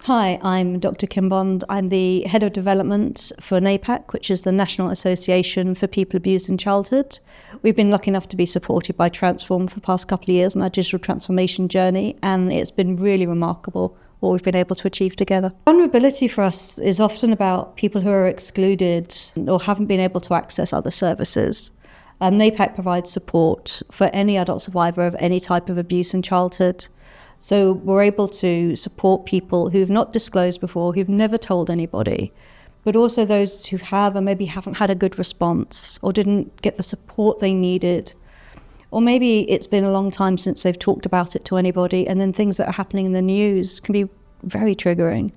Hi, I'm Dr. Kim Bond. I'm the Head of Development for NAPAC, which is the National Association for People Abused in Childhood. We've been lucky enough to be supported by Transform for the past couple of years on our digital transformation journey, and it's been really remarkable what we've been able to achieve together. Vulnerability for us is often about people who are excluded or haven't been able to access other services. NAPAC provides support for any adult survivor of any type of abuse in childhood. So we're able to support people who've not disclosed before, who've never told anybody, but also those who have and maybe haven't had a good response or didn't get the support they needed. Or maybe it's been a long time since they've talked about it to anybody, and then things that are happening in the news can be very triggering.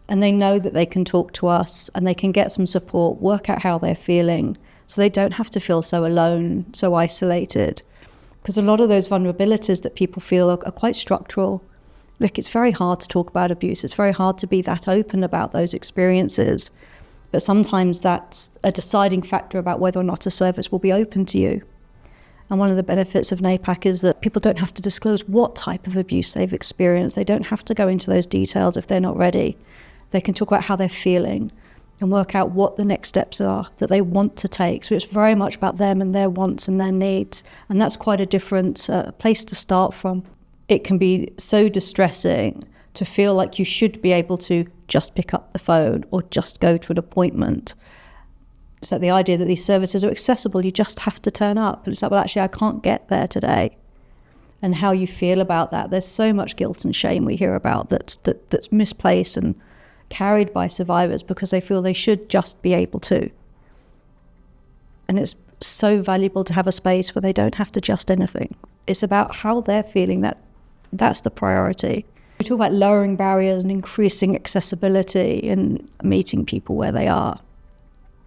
And they know that they can talk to us and they can get some support, work out how they're feeling, so they don't have to feel so alone, so isolated. Because a lot of those vulnerabilities that people feel are quite structural. Look, it's very hard to talk about abuse. It's very hard to be that open about those experiences. But sometimes that's a deciding factor about whether or not a service will be open to you. And one of the benefits of NAPAC is that people don't have to disclose what type of abuse they've experienced. They don't have to go into those details if they're not ready. They can talk about how they're feeling and work out what the next steps are that they want to take. So it's very much about them and their wants and their needs. And that's quite a different place to start from. It can be so distressing to feel like you should be able to just pick up the phone or just go to an appointment. So the idea that these services are accessible, you just have to turn up. And it's like, well, actually, I can't get there today. And how you feel about that. There's so much guilt and shame we hear about that's misplaced and carried by survivors because they feel they should just be able to. And it's so valuable to have a space where they don't have to just anything. It's about how they're feeling. That's the priority. We talk about lowering barriers and increasing accessibility and meeting people where they are.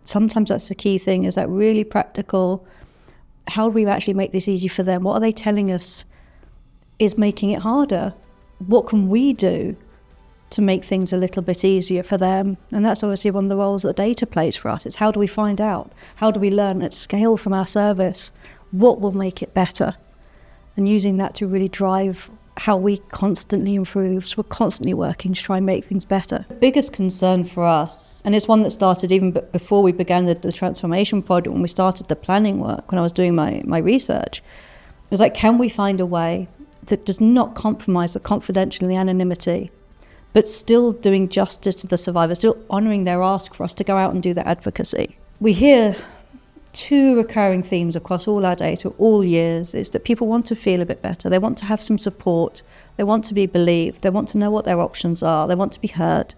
Sometimes that's the key thing, is that really practical, how do we actually make this easy for them? What are they telling us is making it harder? What can we do to make things a little bit easier for them? And that's obviously one of the roles that data plays for us. It's how do we find out? How do we learn at scale from our service? What will make it better? And using that to really drive how we constantly improve. So we're constantly working to try and make things better. The biggest concern for us, and it's one that started even before we began the transformation project, when we started the planning work, when I was doing my research, was like, can we find a way that does not compromise the confidentiality and the anonymity, but still doing justice to the survivors, still honouring their ask for us to go out and do that advocacy. We hear two recurring themes across all our data, all years, is that people want to feel a bit better. They want to have some support. They want to be believed. They want to know what their options are. They want to be heard.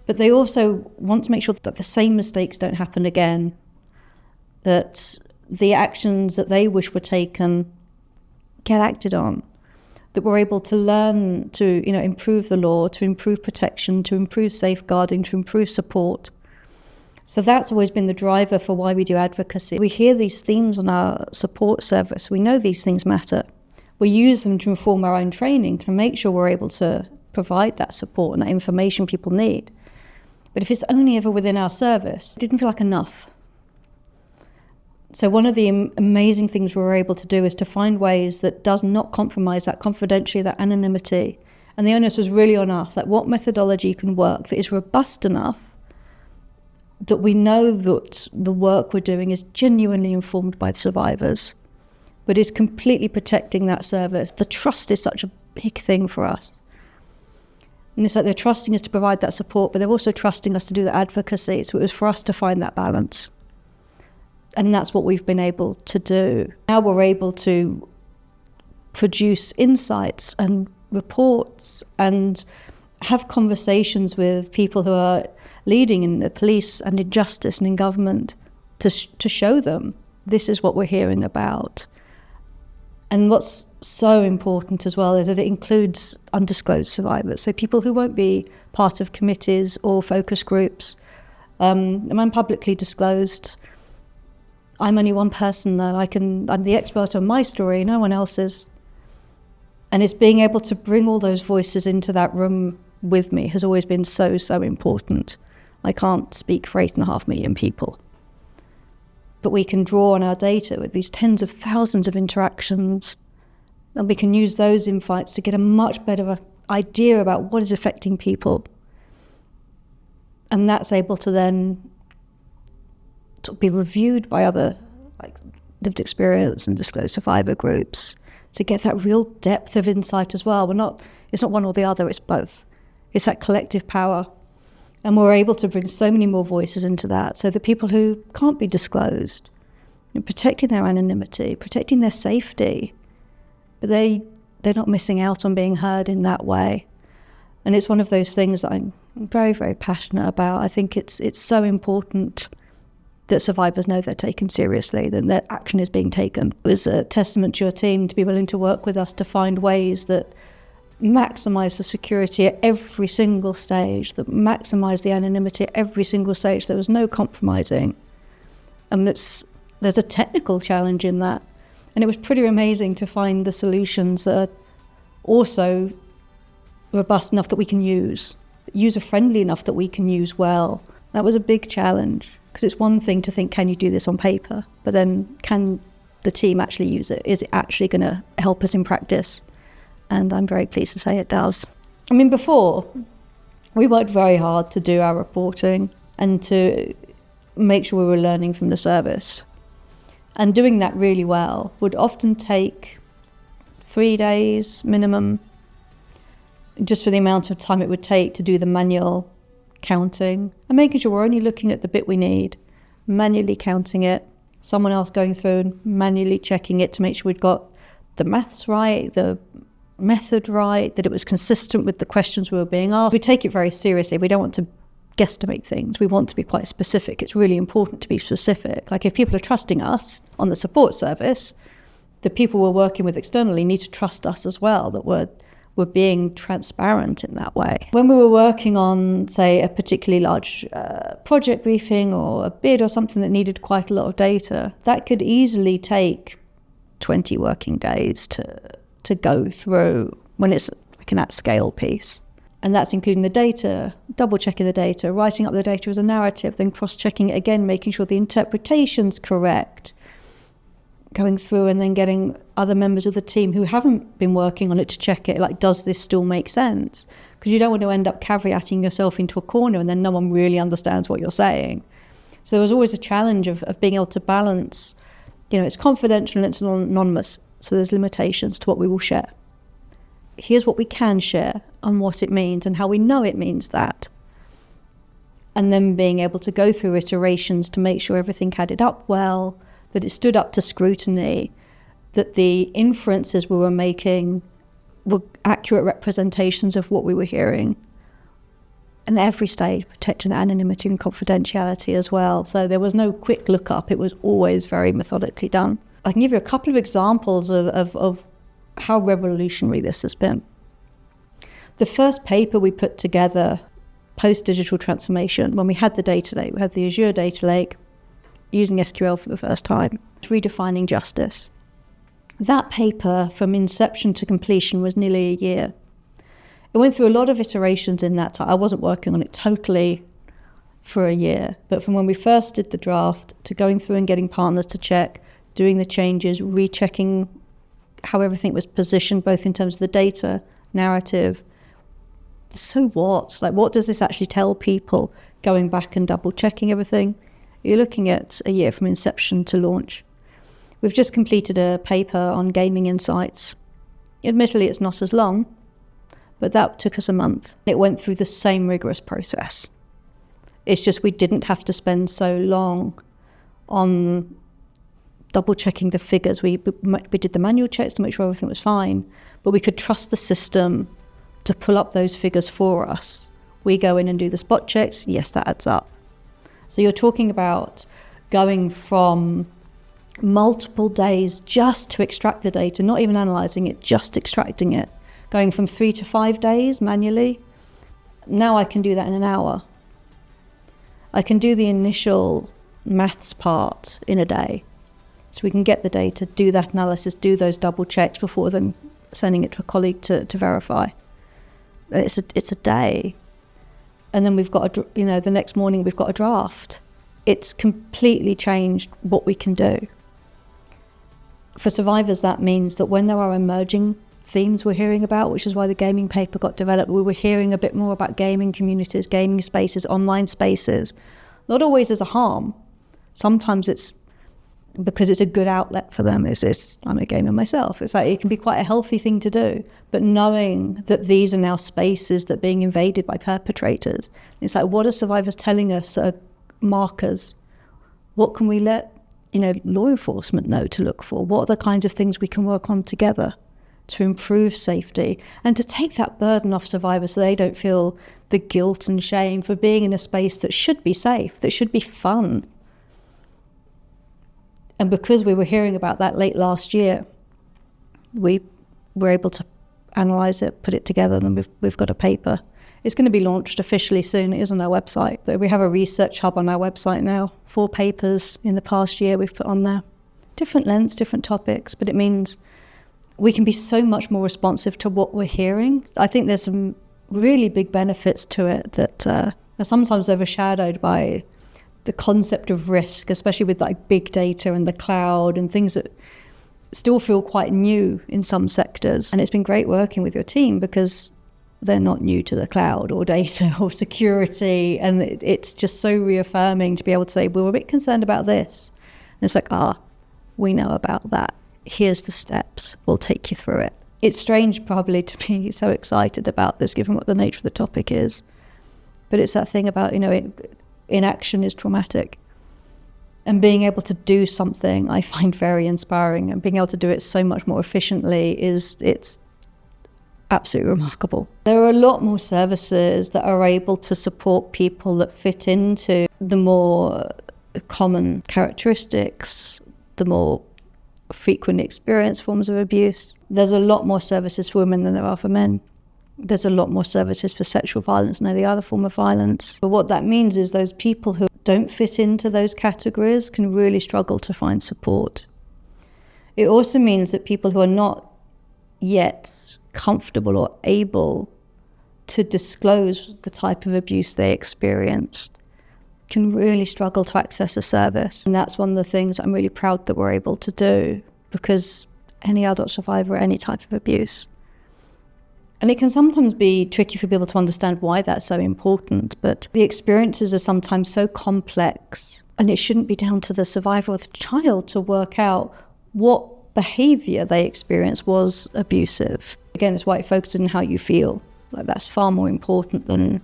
But they also want to make sure that the same mistakes don't happen again, that the actions that they wish were taken get acted on, that we're able to learn to, improve the law, to improve protection, to improve safeguarding, to improve support. So that's always been the driver for why we do advocacy. We hear these themes on our support service. We know these things matter. We use them to inform our own training to make sure we're able to provide that support and that information people need. But if it's only ever within our service, it didn't feel like enough. So one of the amazing things we were able to do is to find ways that does not compromise that confidentiality, that anonymity. And the onus was really on us, like what methodology can work that is robust enough that we know that the work we're doing is genuinely informed by the survivors, but is completely protecting that service. The trust is such a big thing for us. And it's like they're trusting us to provide that support, but they're also trusting us to do the advocacy. So it was for us to find that balance. And that's what we've been able to do. Now we're able to produce insights and reports and have conversations with people who are leading in the police and in justice and in government to show them this is what we're hearing about. And what's so important as well is that it includes undisclosed survivors, so people who won't be part of committees or focus groups. I'm publicly disclosed. I'm only one person though. I'm the expert on my story, no one else's. And it's being able to bring all those voices into that room with me has always been so, so important. I can't speak for 8.5 million people. But we can draw on our data with these tens of thousands of interactions, and we can use those insights to get a much better idea about what is affecting people. And that's able to then be reviewed by other lived experience and disclosed survivor groups to get that real depth of insight as well. It's not one or the other, it's both. It's that collective power. And we're able to bring so many more voices into that. So the people who can't be disclosed, protecting their anonymity, protecting their safety, but they're not missing out on being heard in that way. And it's one of those things that I'm very, very passionate about. I think it's so important that survivors know they're taken seriously, that their action is being taken. It was a testament to your team to be willing to work with us to find ways that maximise the security at every single stage, that maximise the anonymity at every single stage. There was no compromising. And there's a technical challenge in that. And it was pretty amazing to find the solutions that are also robust enough that we can use, user-friendly enough that we can use well. That was a big challenge, because it's one thing to think, can you do this on paper? But then can the team actually use it? Is it actually going to help us in practice? And I'm very pleased to say it does. I mean, before, we worked very hard to do our reporting and to make sure we were learning from the service. And doing that really well would often take 3 days minimum, just for the amount of time it would take to do the manual counting and making sure we're only looking at the bit we need, manually counting it, someone else going through and manually checking it to make sure we'd got the maths right, the method right, that it was consistent with the questions we were being asked. We take it very seriously. We don't want to guesstimate things. We want to be quite specific. It's really important to be specific. Like, if people are trusting us on the support service, the people we're working with externally need to trust us as well, that we're being transparent in that way. When we were working on, say, a particularly large project briefing or a bid or something that needed quite a lot of data, that could easily take 20 working days to go through when it's like an at-scale piece. And that's including the data, double-checking the data, writing up the data as a narrative, then cross-checking it again, making sure the interpretation's correct, going through and then getting other members of the team who haven't been working on it to check it, like, does this still make sense? Because you don't want to end up caveating yourself into a corner and then no one really understands what you're saying. So there was always a challenge of being able to balance, it's confidential and it's anonymous, so there's limitations to what we will share. Here's what we can share and what it means and how we know it means that. And then being able to go through iterations to make sure everything added up well, that it stood up to scrutiny, that the inferences we were making were accurate representations of what we were hearing. And every stage, protecting the anonymity and confidentiality as well. So there was no quick look up. It was always very methodically done. I can give you a couple of examples of how revolutionary this has been. The first paper we put together post-digital transformation, when we had the data lake, we had the Azure data lake, using SQL for the first time, redefining justice. That paper, from inception to completion, was nearly a year. It went through a lot of iterations in that time. I wasn't working on it totally for a year, but from when we first did the draft to going through and getting partners to check, doing the changes, rechecking how everything was positioned, both in terms of the data, narrative. So what? Like, what does this actually tell people? Going back and double checking everything. You're looking at a year from inception to launch. We've just completed a paper on gaming insights. Admittedly, it's not as long, but that took us a month. It went through the same rigorous process. It's just we didn't have to spend so long on double checking the figures. We did the manual checks to make sure everything was fine, but we could trust the system to pull up those figures for us. We go in and do the spot checks. Yes, that adds up. So you're talking about going from multiple days just to extract the data, not even analysing it, just extracting it, going from 3 to 5 days manually. Now I can do that in an hour. I can do the initial maths part in a day. So we can get the data, do that analysis, do those double checks before then sending it to a colleague to verify. It's a day. And then we've got, the next morning we've got a draft. It's completely changed what we can do. For survivors, that means that when there are emerging themes we're hearing about, which is why the gaming paper got developed. We were hearing a bit more about gaming communities, gaming spaces, online spaces, not always as a harm. Sometimes it's because it's a good outlet for them. I'm a gamer myself. It's like it can be quite a healthy thing to do. But knowing that these are now spaces that are being invaded by perpetrators, it's like, what are survivors telling us are markers? What can we let law enforcement know to look for? What are the kinds of things we can work on together to improve safety and to take that burden off survivors so they don't feel the guilt and shame for being in a space that should be safe, that should be fun. And because we were hearing about that late last year, we were able to analyse it, put it together, and we've got a paper. It's going to be launched officially soon. It is on our website. But we have a research hub on our website now. 4 papers in the past year we've put on there. Different lengths, different topics, but it means we can be so much more responsive to what we're hearing. I think there's some really big benefits to it that are sometimes overshadowed by the concept of risk, especially with like big data and the cloud and things that still feel quite new in some sectors. And it's been great working with your team because they're not new to the cloud or data or security. And it's just so reaffirming to be able to say, we're a bit concerned about this. And it's like, we know about that. Here's the steps. We'll take you through it. It's strange probably to be so excited about this, given what the nature of the topic is. But it's that thing about, inaction is traumatic. And being able to do something I find very inspiring, and being able to do it so much more efficiently it's absolutely remarkable. There are a lot more services that are able to support people that fit into the more common characteristics, the more frequent experienced forms of abuse. There's a lot more services for women than there are for men. There's a lot more services for sexual violence than any other form of violence. But what that means is those people who don't fit into those categories can really struggle to find support. It also means that people who are not yet comfortable or able to disclose the type of abuse they experienced can really struggle to access a service. And that's one of the things I'm really proud that we're able to do, because any adult survivor, any type of abuse. And it can sometimes be tricky for people to understand why that's so important, but the experiences are sometimes so complex, and it shouldn't be down to the survivor or the child to work out what behaviour they experienced was abusive. Again, it's why it focuses on how you feel. Like, that's far more important than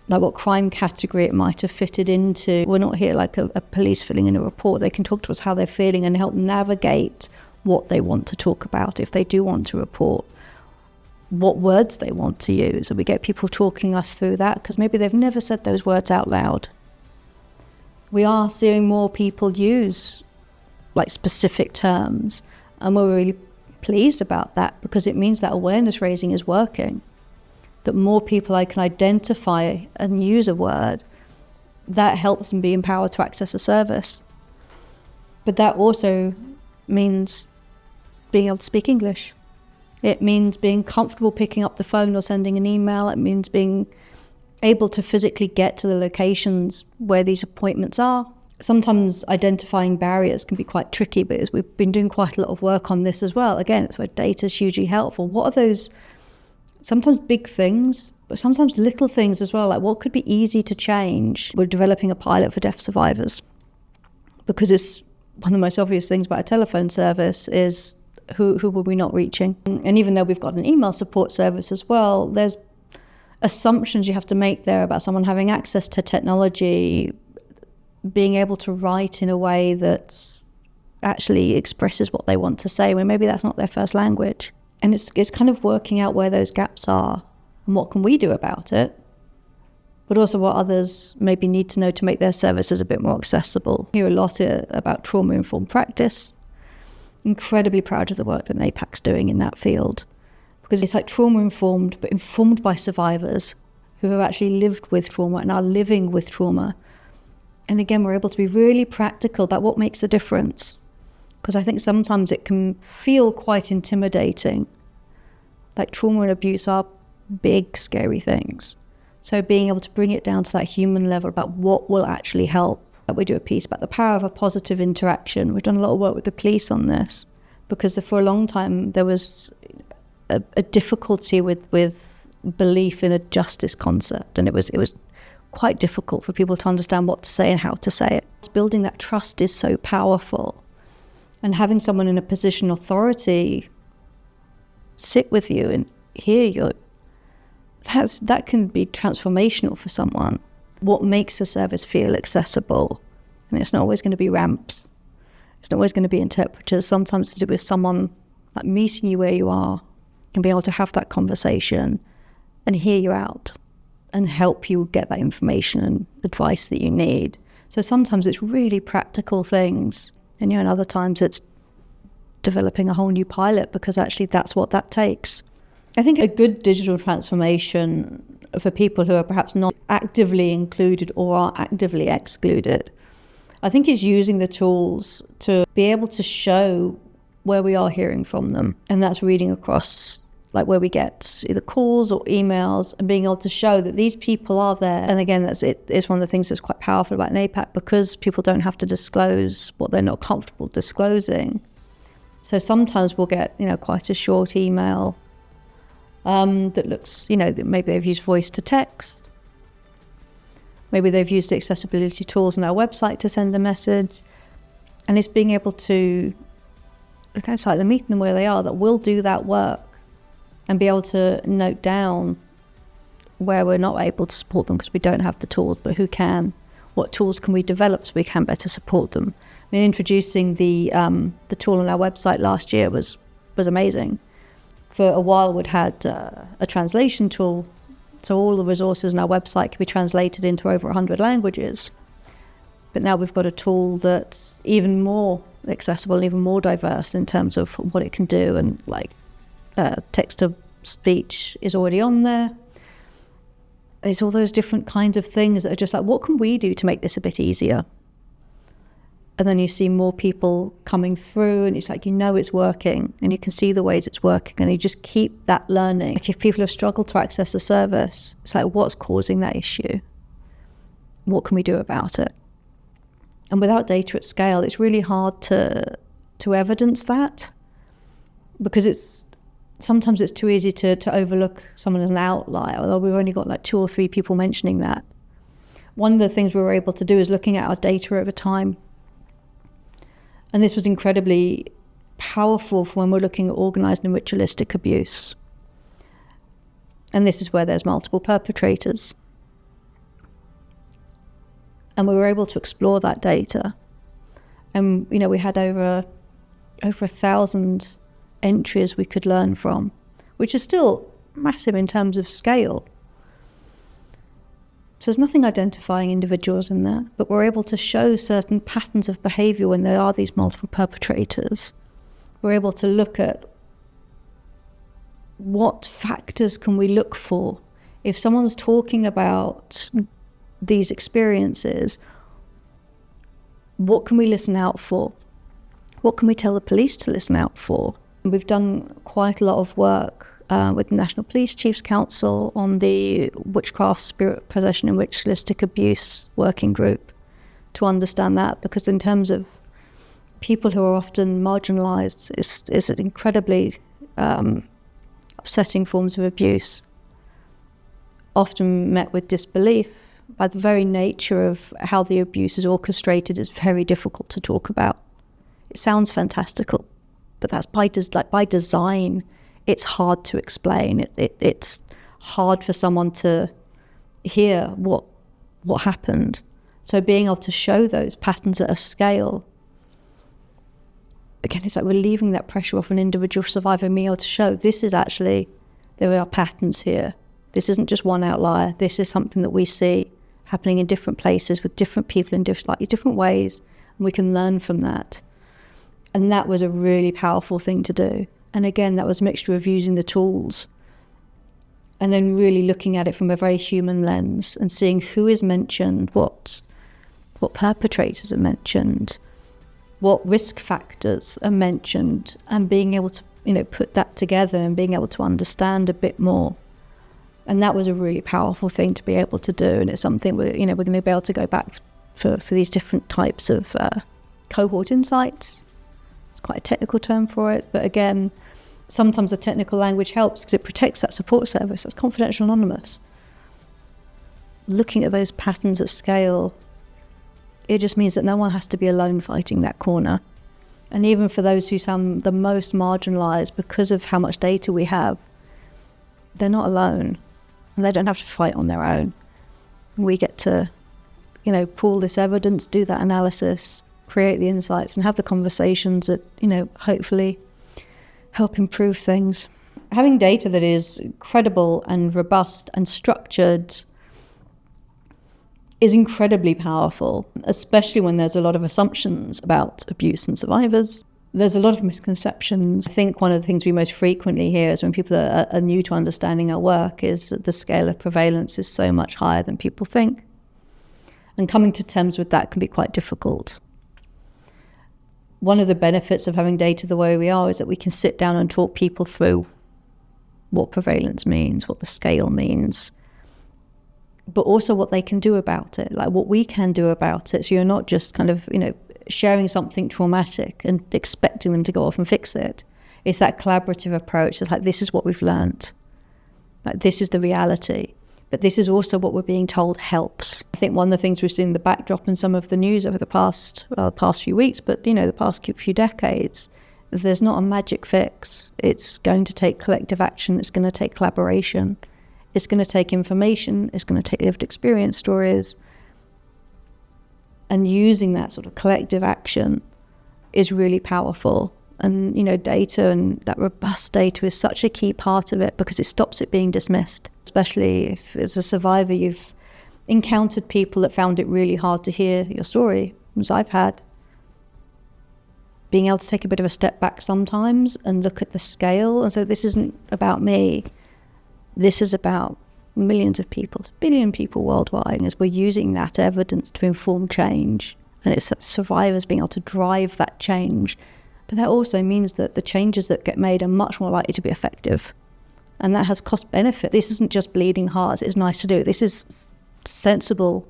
like what crime category it might have fitted into. We're not here like a police filling in a report. They can talk to us how they're feeling and help navigate what they want to talk about if they do want to report, what words they want to use. And we get people talking us through that because maybe they've never said those words out loud. We are seeing more people use like specific terms, and we're really pleased about that because it means that awareness raising is working. That more people can identify and use a word, that helps them be empowered to access a service. But that also means being able to speak English. It means being comfortable picking up the phone or sending an email. It means being able to physically get to the locations where these appointments are. Sometimes identifying barriers can be quite tricky, but as we've been doing quite a lot of work on this as well. Again, it's where data is hugely helpful. What are those sometimes big things, but sometimes little things as well, like what could be easy to change? We're developing a pilot for deaf survivors because it's one of the most obvious things about a telephone service is who were we not reaching? And even though we've got an email support service as well, there's assumptions you have to make there about someone having access to technology, being able to write in a way that actually expresses what they want to say when maybe that's not their first language. And it's kind of working out where those gaps are and what can we do about it, but also what others maybe need to know to make their services a bit more accessible. I hear a lot about trauma-informed practice. Incredibly proud of the work that NAPAC's doing in that field, because it's like trauma-informed, but informed by survivors who have actually lived with trauma and are living with trauma. And again, we're able to be really practical about what makes a difference. Because I think sometimes it can feel quite intimidating. Like trauma and abuse are big, scary things. So being able to bring it down to that human level about what will actually help. We do a piece about the power of a positive interaction. We've done a lot of work with the police on this. because for a long time there was a difficulty with belief in a justice concept, and it was quite difficult for people to understand what to say and how to say it. Building that trust is so powerful, and having someone in a position of authority sit with you and hear you, that can be transformational for someone. What makes a service feel accessible? And it's not always going to be ramps. It's not always going to be interpreters. Sometimes it's with someone like meeting you where you are and be able to have that conversation and hear you out and help you get that information and advice that you need. So sometimes it's really practical things, and and other times it's developing a whole new pilot, because actually that's what that takes. I think a good digital transformation for people who are perhaps not actively included or are actively excluded, I think is using the tools to be able to show where we are hearing from them. And that's reading across, like where we get either calls or emails, and being able to show that these people are there. And again, it's one of the things that's quite powerful about NAPAC, because people don't have to disclose what they're not comfortable disclosing. So sometimes we'll get, quite a short email that looks, that maybe they've used voice to text. Maybe they've used the accessibility tools on our website to send a message. And it's being able to, it's like meeting them where they are, that will do that work and be able to note down where we're not able to support them because we don't have the tools, but who can. What tools can we develop so we can better support them? I mean, introducing the tool on our website last year was amazing. For a while, we'd had a translation tool, so all the resources on our website can be translated into over 100 languages. But now we've got a tool that's even more accessible and even more diverse in terms of what it can do, and text to speech is already on there. There's all those different kinds of things that are just like, what can we do to make this a bit easier? And then you see more people coming through, and it's like, it's working, and you can see the ways it's working, and you just keep that learning. If people have struggled to access a service, it's like, what's causing that issue? What can we do about it? And without data at scale, it's really hard to evidence that, because sometimes it's too easy to overlook someone as an outlier, although we've only got 2 or 3 people mentioning that. One of the things we were able to do is looking at our data over time. And this was incredibly powerful for when we're looking at organised and ritualistic abuse. And this is where there's multiple perpetrators. And we were able to explore that data. And, we had over 1,000 entries we could learn from, which is still massive in terms of scale. So there's nothing identifying individuals in there, but we're able to show certain patterns of behaviour when there are these multiple perpetrators. We're able to look at what factors can we look for. If someone's talking about these experiences, what can we listen out for? What can we tell the police to listen out for? We've done quite a lot of work with the National Police Chiefs Council on the Witchcraft, Spirit Possession and Ritualistic Abuse Working Group to understand that, because in terms of people who are often marginalised, it's incredibly upsetting forms of abuse, often met with disbelief. By the very nature of how the abuse is orchestrated, it's very difficult to talk about. It sounds fantastical, but that's by design. It's hard to explain. It's hard for someone to hear what happened. So being able to show those patterns at a scale, again, it's like relieving that pressure off an individual survivor, being able to show there are patterns here. This isn't just one outlier. This is something that we see happening in different places with different people in slightly different ways, and we can learn from that. And that was a really powerful thing to do. And again, that was a mixture of using the tools and then really looking at it from a very human lens and seeing who is mentioned, what perpetrators are mentioned, what risk factors are mentioned, and being able to put that together and being able to understand a bit more. And that was a really powerful thing to be able to do, and it's something we're going to be able to go back for these different types of cohort insights. It's quite a technical term for it, but again, sometimes the technical language helps because it protects that support service. That's confidential, anonymous. Looking at those patterns at scale, it just means that no one has to be alone fighting that corner. And even for those who sound the most marginalised because of how much data we have, they're not alone. And they don't have to fight on their own. We get to, pull this evidence, do that analysis, create the insights, and have the conversations that, hopefully help improve things. Having data that is credible and robust and structured is incredibly powerful, especially when there's a lot of assumptions about abuse and survivors. There's a lot of misconceptions. I think one of the things we most frequently hear is when people are new to understanding our work is that the scale of prevalence is so much higher than people think. And coming to terms with that can be quite difficult. One of the benefits of having data the way we are is that we can sit down and talk people through what prevalence means, what the scale means, but also what they can do about it, like what we can do about it. So you're not just kind of, sharing something traumatic and expecting them to go off and fix it. It's that collaborative approach. It's like, this is what we've learned. Like, this is the reality. But this is also what we're being told helps. I think one of the things we've seen in the backdrop in some of the news over the past few weeks, but, the past few decades, there's not a magic fix. It's going to take collective action. It's going to take collaboration. It's going to take information. It's going to take lived experience stories. And using that sort of collective action is really powerful. And, data and that robust data is such a key part of it because it stops it being dismissed, especially if as a survivor you've encountered people that found it really hard to hear your story, as I've had. Being able to take a bit of a step back sometimes and look at the scale. And so this isn't about me. This is about millions of people, a billion people worldwide, as we're using that evidence to inform change. And it's survivors being able to drive that change. But that also means that the changes that get made are much more likely to be effective. And that has cost benefit. This isn't just bleeding hearts. It's nice to do. This is sensible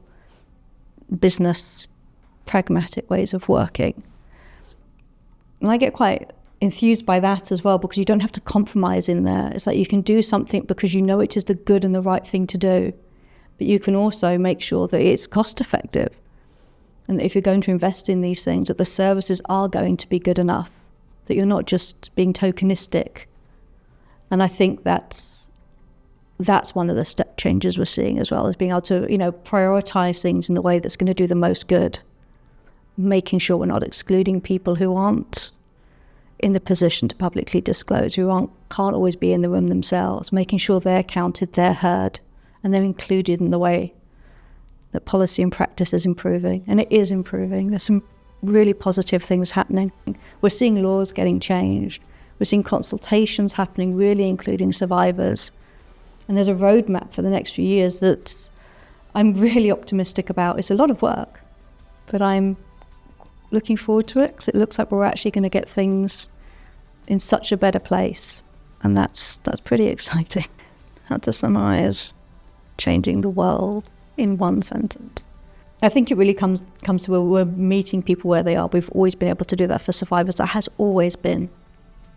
business, pragmatic ways of working. And I get quite enthused by that as well, because you don't have to compromise in there. It's like you can do something because you know it is the good and the right thing to do, but you can also make sure that it's cost effective, and that if you're going to invest in these things, that the services are going to be good enough, that you're not just being tokenistic. And I think that's one of the step changes we're seeing as well, is being able to prioritize things in the way that's going to do the most good, making sure we're not excluding people who aren't in the position to publicly disclose, who can't always be in the room themselves, making sure they're counted, they're heard, and they're included in the way that policy and practice is improving. And it is improving. There's some really positive things happening. We're seeing laws getting changed. We're seeing consultations happening, really including survivors. And there's a roadmap for the next few years that I'm really optimistic about. It's a lot of work, but I'm looking forward to it because it looks like we're actually going to get things in such a better place, and that's pretty exciting. How to summarize changing the world in one sentence? I think it really comes to where we're meeting people where they are. We've always been able to do that for survivors. That has always been